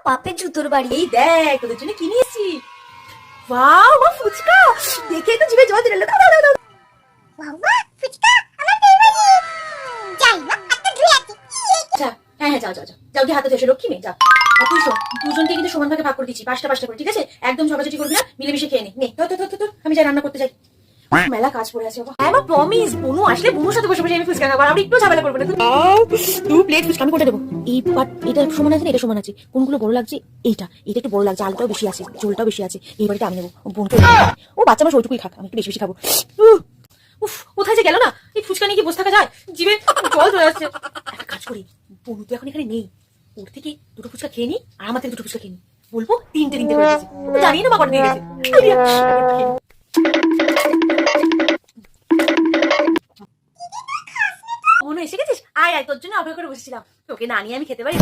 বাপের জুতোর বাড়ি। এই দেখ তোদের জন্য কি নিয়েছি। ওয়াও মা ফুচকা দেখে তো জিভে জল দিল। দাও দাও দাও। বাবা ফুচকা আমার ফেভারিট। যাই না একটা ধুয়ে আসি। আচ্ছা হ্যাঁ হ্যাঁ যাও যাও যাও যাও গিয়ে হাতে ধুয়ে এসো লক্ষ্মী মেয়ে যাও। আর তুই শোন দুজনকে কিন্তু সমান ভাগে ভাগ করে দিচ্ছি, পাঁচটা পাঁচটা করে, ঠিক আছে? একদম ঝগড়াঝাটি করবি না, মিলেমিশে খেয়ে নে। তো আমি যাই রান্না করতে যাই, মেলা কাজ পড়ে আছে বাবা। হ্যাঁ মা প্রমিস, বুনু আসলে বুনুর সাথে বসে বসে আমি ফুচকা খাবো, আমি একটু ঝামেলা করবো না। তুই প্লেট ফুচকা আমি করে দেবো। এই বাট এটা সমান আছে না, এটা সমান আছে, কোনগুলো বড় লাগছে? এটা একটু বড় লাগছে, আলুটাও বেশি আছে, ঝোলটাও বেশি আছে। এই বাড়িতে আমি নেবো, বোনকে ও বাচ্চা আমার ওইটুকুই খাক, আমি একটু বেশি বেশি খাবো। উফ কোথায় যে গেল না, এই ফুচকা নিয়ে কি বসে থাকা যায়? জিভে জল চলে যাচ্ছে। একটা কাজ করি, বনু তো এখন এখানে নেই, ওর থেকে দুটো ফুচকা খেয়ে নি আর আমার থেকে দুটো ফুচকা খেয়ে নি, বলবো তিনটে তিনটে হয়ে গেছে, জানি না বাবা দিয়ে গেছে। মনে এসে গেছিস? আয় আয়, তোর জন্য অপেক্ষা করে বসেছিলাম, তোকে না নিয়ে আমি খেতে পারি?